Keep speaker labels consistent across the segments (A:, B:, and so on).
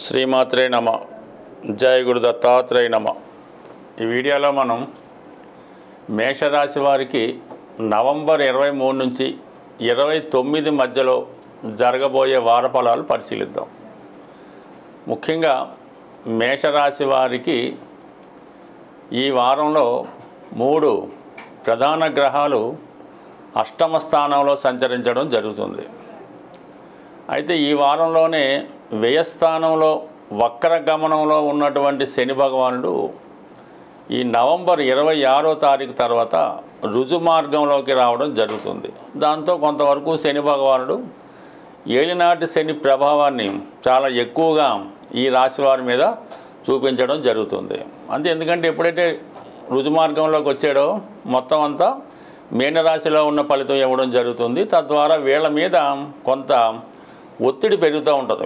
A: శ్రీమాత్రే నమ. జయ గురు దత్తాత్రేయ నమ. ఈ వీడియోలో మనం మేషరాశి వారికి నవంబర్ 23 నుంచి 29 మధ్యలో జరగబోయే వార ఫలాలు పరిశీలిద్దాం. ముఖ్యంగా మేషరాశి వారికి ఈ వారంలో 3 ప్రధాన గ్రహాలు అష్టమ స్థానంలో సంచరించడం జరుగుతుంది. అయితే ఈ వారంలోనే వ్యయస్థానంలో వక్ర గమనంలో ఉన్నటువంటి శని భగవానుడు ఈ నవంబర్ 26వ తారీఖు తర్వాత రుజు మార్గంలోకి రావడం జరుగుతుంది. దాంతో కొంతవరకు శని భగవానుడు ఏలినాటి శని ప్రభావాన్ని చాలా ఎక్కువగా ఈ రాశి వారి మీద చూపించడం జరుగుతుంది. అంతే, ఎందుకంటే ఎప్పుడైతే రుజు మార్గంలోకి వచ్చాడో మొత్తం అంతా మీనరాశిలో ఉన్న ఫలితం ఇవ్వడం జరుగుతుంది. తద్వారా వీళ్ళ మీద కొంత ఒత్తిడి పెరుగుతూ ఉంటుంది.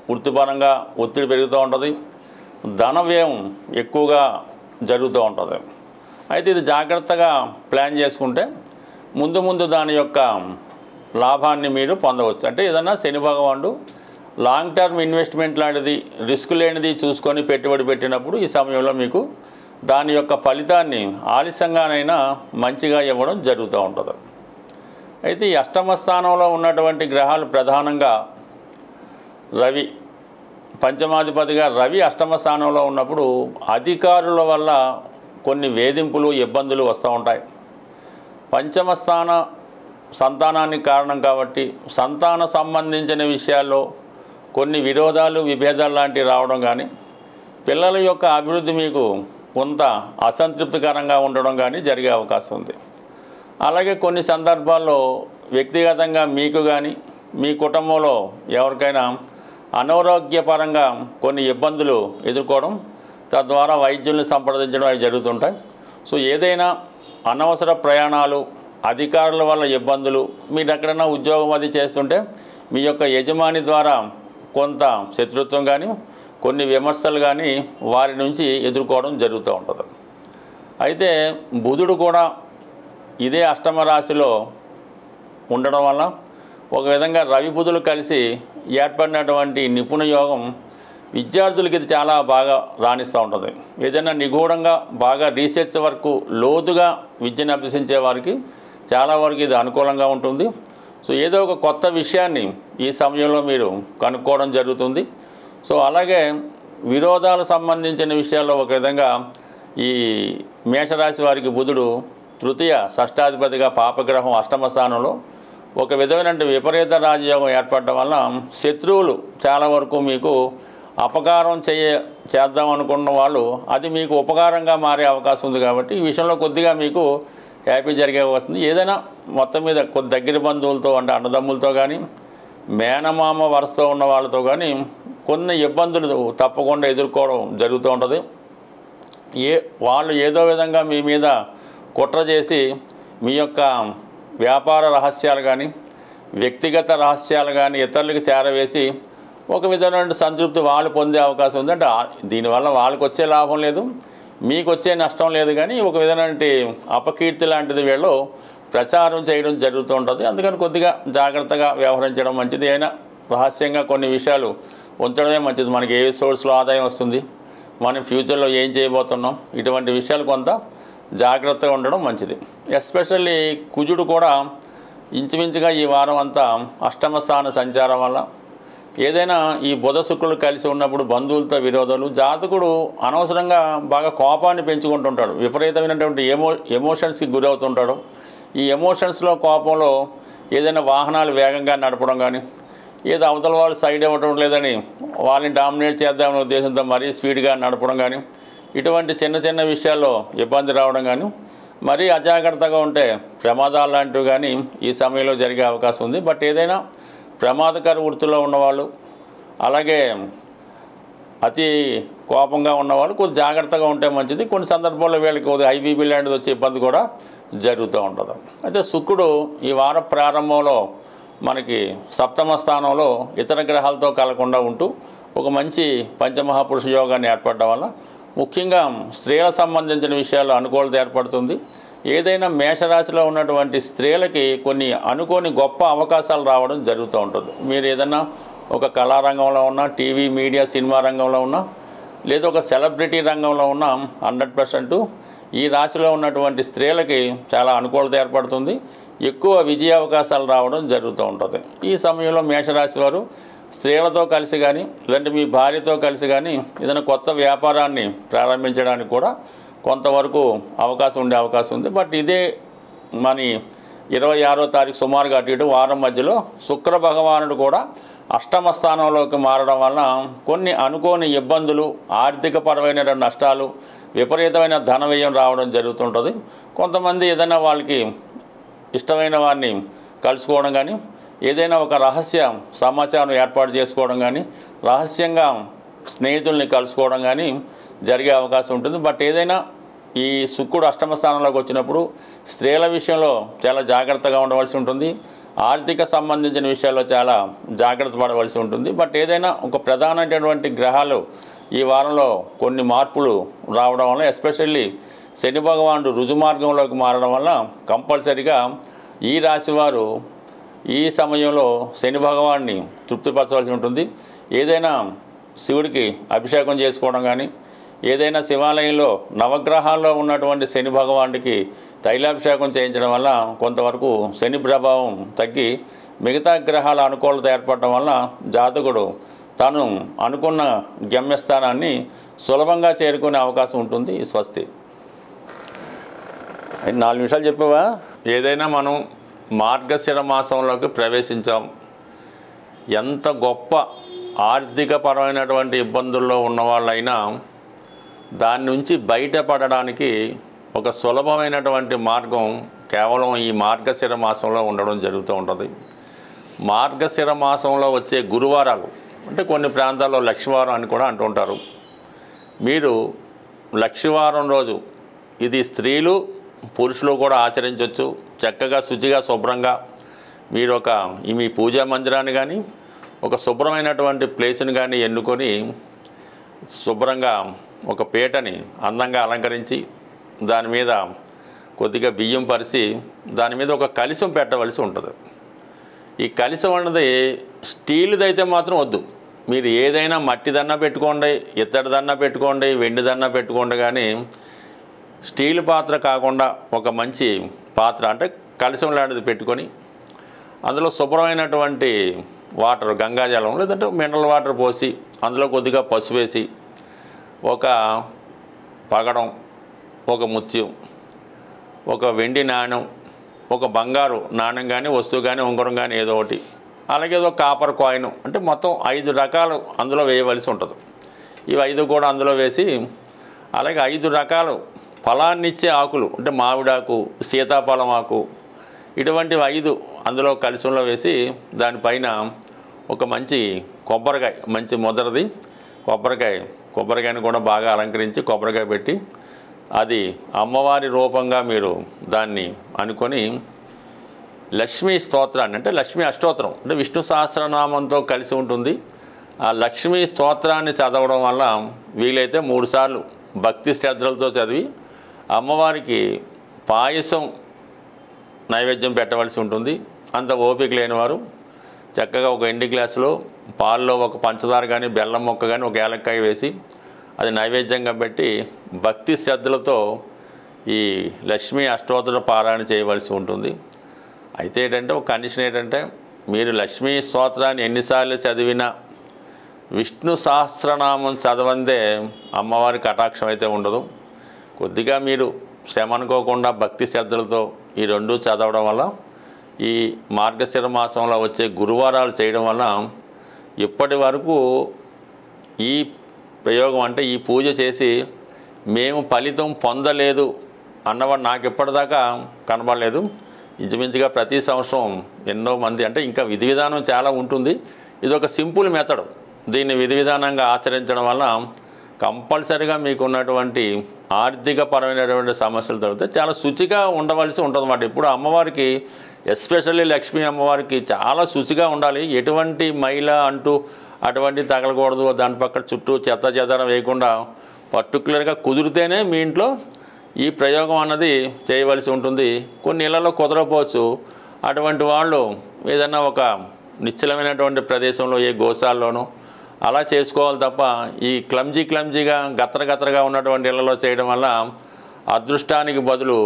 A: వృత్తిపరంగా ఒత్తిడి పెరుగుతూ ఉంటుంది. ధన వ్యయం ఎక్కువగా జరుగుతూ ఉంటుంది. అయితే ఇది జాగ్రత్తగా ప్లాన్ చేసుకుంటే ముందు దాని యొక్క లాభాన్ని మీరు పొందవచ్చు. అంటే ఏదన్నా శని భగవానుడు లాంగ్ టర్మ్ ఇన్వెస్ట్మెంట్ లాంటిది రిస్క్ లేనిది చూసుకొని పెట్టుబడి పెట్టినప్పుడు ఈ సమయంలో మీకు దాని యొక్క ఫలితాన్ని ఆలస్యంగానైనా మంచిగా ఇవ్వడం జరుగుతూ ఉంటుంది. అయితే ఈ అష్టమ స్థానంలో ఉన్నటువంటి గ్రహాలు ప్రధానంగా రవి, పంచమాధిపతిగా రవి అష్టమ స్థానంలో ఉన్నప్పుడు అధికారుల వల్ల కొన్ని వేధింపులు ఇబ్బందులు వస్తూ ఉంటాయి. పంచమ స్థాన సంతానానికి కారణం కాబట్టి సంతాన సంబంధించిన విషయాల్లో కొన్ని విరోధాలు విభేదాలు లాంటివి రావడం కానీ, పిల్లల యొక్క అభివృద్ధి మీకు కొంత అసంతృప్తికరంగా ఉండడం కానీ జరిగే అవకాశం ఉంది. అలాగే కొన్ని సందర్భాల్లో వ్యక్తిగతంగా మీకు కానీ మీ కుటుంబంలో ఎవరికైనా అనారోగ్యపరంగా కొన్ని ఇబ్బందులు ఎదుర్కోవడం, తద్వారా వైద్యుల్ని సంప్రదించడం అవి జరుగుతుంటాయి. సో ఏదైనా అనవసర ప్రయాణాలు, అధికారుల వల్ల ఇబ్బందులు, మీరు ఎక్కడైనా ఉద్యోగం అది చేస్తుంటే మీ యొక్క యజమాని ద్వారా కొంత శత్రుత్వం కానీ కొన్ని విమర్శలు కానీ వారి నుంచి ఎదుర్కోవడం జరుగుతూ ఉంటుంది. అయితే బుధుడు కూడా ఇదే అష్టమ రాశిలో ఉండడం వల్ల ఒక విధంగా రవి బుధులు కలిసి ఏర్పడినటువంటి నిపుణ యోగం విద్యార్థులకి ఇది చాలా బాగా రాణిస్తూ ఉంటుంది. ఏదైనా నిగూఢంగా బాగా రీసెర్చ్ వరకు లోతుగా విద్యను అభ్యసించే వారికి చాలా వరకు ఇది అనుకూలంగా ఉంటుంది. సో ఏదో ఒక కొత్త విషయాన్ని ఈ సమయంలో మీరు కనుక్కోవడం జరుగుతుంది. సో అలాగే విరోధాలకు సంబంధించిన విషయాల్లో ఒక విధంగా ఈ మేషరాశి వారికి బుధుడు తృతీయ షష్టాధిపతిగా పాపగ్రహం అష్టమ స్థానంలో ఒక విధమైన విపరీత రాజయోగం ఏర్పడడం వల్ల శత్రువులు చాలా వరకు మీకు అపకారం చేద్దాం అనుకున్న వాళ్ళు అది మీకు ఉపకారంగా మారే అవకాశం ఉంది. కాబట్టి ఈ విషయంలో కొద్దిగా మీకు హ్యాపీ జరిగే వస్తుంది. ఏదైనా మొత్తం మీద కొద్ది దగ్గర బంధువులతో అంటే అన్నదమ్ములతో కానీ మేనమామ వరుసతో ఉన్న వాళ్ళతో కానీ కొన్ని ఇబ్బందులు తప్పకుండా ఎదుర్కోవడం జరుగుతూ ఉంటుంది. వాళ్ళు ఏదో విధంగా మీ మీద కుట్ర చేసి మీ యొక్క వ్యాపార రహస్యాలు కానీ వ్యక్తిగత రహస్యాలు కానీ ఇతరులకు చేరవేసి ఒక విధమైన సంతృప్తి వాళ్ళు పొందే అవకాశం ఉంది. అంటే దీనివల్ల వాళ్ళకి వచ్చే లాభం లేదు, మీకు వచ్చే నష్టం లేదు, కానీ ఒక విధమైన అపకీర్తి లాంటిది వీళ్ళు ప్రచారం చేయడం జరుగుతూ ఉంటుంది. అందుకని కొద్దిగా జాగ్రత్తగా వ్యవహరించడం మంచిది. అయినా రహస్యంగా కొన్ని విషయాలు ఉంచడమే మంచిది. మనకి ఏ సోర్స్లో ఆదాయం వస్తుంది, మనం ఫ్యూచర్లో ఏం చేయబోతున్నాం, ఇటువంటి విషయాలు కొంత జాగ్రత్తగా ఉండడం మంచిది. ఎస్పెషల్లీ కుజుడు కూడా ఇంచుమించుగా ఈ వారం అంతా అష్టమ స్థాన సంచారం వల్ల ఏదైనా ఈ బుధ శుక్రులు కలిసి ఉన్నప్పుడు బంధువులతో విరోధాలు, జాతకుడు అనవసరంగా బాగా కోపాన్ని పెంచుకుంటుంటాడు, విపరీతమైనటువంటి ఎమోషన్స్కి గురవుతుంటాడు. ఈ ఎమోషన్స్లో కోపంలో ఏదైనా వాహనాలు వేగంగా నడపడం కానీ, ఏదో అవతల వాళ్ళు సైడ్ ఇవ్వడం లేదని వాళ్ళని డామినేట్ చేద్దామనే ఉద్దేశంతో మరీ స్పీడ్గా నడపడం కానీ, ఇటువంటి చిన్న విషయాల్లో ఇబ్బంది రావడం కానీ, మరీ అజాగ్రత్తగా ఉంటే ప్రమాదాలు లాంటివి కానీ ఈ సమయంలో జరిగే అవకాశం ఉంది. బట్ ఏదైనా ప్రమాదకర వృత్తిలో ఉన్నవాళ్ళు, అలాగే అతి కోపంగా ఉన్నవాళ్ళు కొద్ది జాగ్రత్తగా ఉంటే మంచిది. కొన్ని సందర్భాల్లో వీళ్ళకి కొద్దిగా ఐబీపీ లాంటిది వచ్చే ఇబ్బంది కూడా జరుగుతూ ఉంటుంది. అయితే శుక్రుడు ఈ వార ప్రారంభంలో మనకి సప్తమ స్థానంలో ఇతర గ్రహాలతో కలకుండా ఉంటూ ఒక మంచి పంచమహాపురుష యోగాన్ని ఏర్పడడం వల్ల ముఖ్యంగా స్త్రీలకు సంబంధించిన విషయాల్లో అనుకూలత ఏర్పడుతుంది. ఏదైనా మేషరాశిలో ఉన్నటువంటి స్త్రీలకి కొన్ని అనుకోని గొప్ప అవకాశాలు రావడం జరుగుతూ ఉంటుంది. మీరు ఏదైనా ఒక కళారంగంలో ఉన్నా, టీవీ మీడియా సినిమా రంగంలో ఉన్నా, లేదా ఒక సెలబ్రిటీ రంగంలో ఉన్న 100% ఈ రాశిలో ఉన్నటువంటి స్త్రీలకి చాలా అనుకూలత ఏర్పడుతుంది. ఎక్కువ విజయ అవకాశాలు రావడం జరుగుతూ ఉంటుంది. ఈ సమయంలో మేషరాశి వారు స్త్రీలతో కలిసి కానీ, లేదంటే మీ భార్యతో కలిసి కానీ ఏదైనా కొత్త వ్యాపారాన్ని ప్రారంభించడానికి కూడా కొంతవరకు అవకాశం ఉండే అవకాశం ఉంది. బట్ ఇదే మన 26వ తారీఖు సుమారుగా అటు ఇటు వారం మధ్యలో శుక్ర భగవానుడు కూడా అష్టమ స్థానంలోకి మారడం వలన కొన్ని అనుకోని ఇబ్బందులు, ఆర్థికపరమైన నష్టాలు, విపరీతమైన ధన వ్యయం రావడం జరుగుతుంటుంది. కొంతమంది ఏదైనా వాళ్ళకి ఇష్టమైన వారిని కలుసుకోవడం కానీ, ఏదైనా ఒక రహస్య సమాచారం ఏర్పాటు చేసుకోవడం కానీ, రహస్యంగా స్నేహితుల్ని కలుసుకోవడం కానీ జరిగే అవకాశం ఉంటుంది. బట్ ఏదైనా ఈ శుక్రుడు అష్టమ స్థానంలోకి వచ్చినప్పుడు స్త్రీల విషయంలో చాలా జాగ్రత్తగా ఉండవలసి ఉంటుంది. ఆర్థిక సంబంధించిన విషయాల్లో చాలా జాగ్రత్త పడవలసి ఉంటుంది. బట్ ఏదైనా ఒక ప్రధానమైనటువంటి గ్రహాలు ఈ వారంలో కొన్ని మార్పులు రావడం వల్ల, ఎస్పెషల్లీ శని భగవానుడు రుజుమార్గంలోకి మారడం వల్ల కంపల్సరిగా ఈ రాశివారు ఈ సమయంలో శని భగవాన్ని తృప్తిపరచవలసి ఉంటుంది. ఏదైనా శివుడికి అభిషేకం చేసుకోవడం కానీ, ఏదైనా శివాలయంలో నవగ్రహాల్లో ఉన్నటువంటి శని భగవానుడికి తైలాభిషేకం చేయించడం వల్ల కొంతవరకు శని ప్రభావం తగ్గి మిగతా గ్రహాల అనుకూలత ఏర్పడడం వల్ల జాతకుడు తాను అనుకున్న గమ్యస్థానాన్ని సులభంగా చేరుకునే అవకాశం ఉంటుంది. స్వస్తి. 4 నిమిషాలు చెప్పావా? ఏదైనా మనం మార్గశిర మాసంలోకి ప్రవేశించాం. ఎంత గొప్ప ఆర్థికపరమైనటువంటి ఇబ్బందుల్లో ఉన్నవాళ్ళైనా దాని నుంచి బయటపడడానికి ఒక సులభమైనటువంటి మార్గం కేవలం ఈ మార్గశిర మాసంలో ఉండడం జరుగుతూ ఉంటుంది. మార్గశిర మాసంలో వచ్చే గురువారాలు అంటే కొన్ని ప్రాంతాల్లో లక్షవారం అని కూడా అంటుంటారు. మీరు లక్షవారం రోజు ఇది స్త్రీలు పురుషులు కూడా ఆచరించవచ్చు. చక్కగా శుచిగా శుభ్రంగా మీరు మీ పూజా మందిరాన్ని కానీ ఒక శుభ్రమైనటువంటి ప్లేస్ని కానీ ఎన్నుకొని శుభ్రంగా ఒక పీటని అందంగా అలంకరించి దాని మీద కొద్దిగా బియ్యం పరిచి దాని మీద ఒక కలశం పెట్టవలసి ఉంటుంది. ఈ కలశం అన్నది స్టీల్దైతే మాత్రం వద్దు. మీరు ఏదైనా మట్టిదన్నా పెట్టుకోండి, ఇత్తడిదన్నా పెట్టుకోండి, వెండిదన్నా పెట్టుకోండి, కానీ స్టీల్ పాత్ర కాకుండా ఒక మంచి పాత్ర అంటే కలశం లాంటిది పెట్టుకొని అందులో శుభ్రమైనటువంటి వాటర్, గంగాజలం లేదంటే మినరల్ వాటర్ పోసి అందులో కొద్దిగా పసుపు వేసి ఒక పగడం, ఒక ముత్యం, ఒక వెండి నాణ్యం, ఒక బంగారు నాణ్యం కానీ వస్తువు కానీ ఉంగరం కానీ ఏదో ఒకటి, అలాగే ఏదో కాపర్ కాయిన్ అంటే మొత్తం 5 రకాలు అందులో వేయవలసి ఉంటుంది. ఇవి 5 కూడా అందులో వేసి, అలాగే 5 రకాలు ఫలాన్నిచ్చే ఆకులు అంటే మామిడాకు, సీతాఫలం ఆకు, ఇటువంటివి 5 అందులో కలశంలో వేసి దానిపైన ఒక మంచి కొబ్బరికాయ, మంచి మొదటిది కొబ్బరికాయని కూడా బాగా అలంకరించి కొబ్బరికాయ పెట్టి అది అమ్మవారి రూపంగా మీరు దాన్ని అనుకొని లక్ష్మీ స్తోత్రాన్ని అంటే లక్ష్మీ అష్టోత్తరం అంటే విష్ణు సహస్రనామంతో కలిసి ఉంటుంది. ఆ లక్ష్మీ స్తోత్రాన్ని చదవడం వల్ల వీలైతే 3 సార్లు భక్తి శ్రద్ధలతో చదివి అమ్మవారికి పాయసం నైవేద్యం పెట్టవలసి ఉంటుంది. అంత ఓపిక లేనివారు చక్కగా ఒక ఎండి గ్లాసులో పాల్లో ఒక పంచదార కానీ బెల్లం మొక్క కానీ ఒక ఏలక్కాయ వేసి అది నైవేద్యంగా పెట్టి భక్తి శ్రద్ధలతో ఈ లక్ష్మీ అష్టోత్తర పారాయణ చేయవలసి ఉంటుంది. అయితే ఏంటంటే ఒక కండిషన్ ఏంటంటే మీరు లక్ష్మీ స్తోత్రాన్ని ఎన్నిసార్లు చదివినా విష్ణు సహస్రనామం చదవందే అమ్మవారి కటాక్షం అయితే ఉండదు. కొద్దిగా మీరు శ్రమ అనుకోకుండా భక్తి శ్రద్ధలతో ఈ 2 చదవడం వల్ల ఈ మార్గశిర మాసంలో వచ్చే గురువారాలు చేయడం వల్ల ఇప్పటి వరకు ఈ ప్రయోగం అంటే ఈ పూజ చేసి మేము ఫలితం పొందలేదు అన్నవాడు నాకు ఇప్పటిదాకా కనబడలేదు. ఇంచుమించుగా ప్రతి సంవత్సరం ఎన్నో మంది అంటే ఇంకా విధి విధానం చాలా ఉంటుంది. ఇది ఒక సింపుల్ మెథడ్. దీన్ని విధి విధానంగా ఆచరించడం వల్ల కంపల్సరిగా మీకు ఉన్నటువంటి ఆర్థిక పరమైనటువంటి సమస్యలు తగ్గితే చాలా శుచిగా ఉండవలసి ఉంటుంది అన్నమాట. ఇప్పుడు అమ్మవారికి ఎస్పెషల్లీ లక్ష్మీ అమ్మవారికి చాలా శుచిగా ఉండాలి. ఎటువంటి మైల అంటూ అటువంటి తగలకూడదు. దాని పక్కన చుట్టూ చెత్త చెదారం వేయకుండా పర్టికులర్గా కుదిరితేనే మీ ఇంట్లో ఈ ప్రయోగం అన్నది చేయవలసి ఉంటుంది. కొన్ని ఇళ్లలో కుదరకపోవచ్చు. అటువంటి వాళ్ళు ఏదైనా ఒక నిశ్చలమైనటువంటి ప్రదేశంలో ఏ గోశాలలోనూ అలా చేసుకోవాలి తప్ప ఈ క్లమ్జీగా గత్తరగా ఉన్నటువంటి ఇళ్లలో చేయడం వల్ల అదృష్టానికి బదులు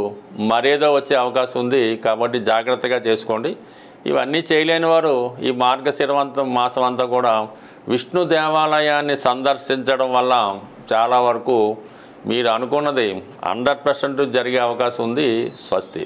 A: మరేదో వచ్చే అవకాశం ఉంది. కాబట్టి జాగ్రత్తగా చేసుకోండి. ఇవన్నీ చేయలేని వారు ఈ మార్గశిర మాసం అంతా కూడా విష్ణు దేవాలయాన్ని సందర్శించడం వల్ల చాలా వరకు మీరు అనుకున్నది 100% జరిగే అవకాశం ఉంది. స్వస్తి.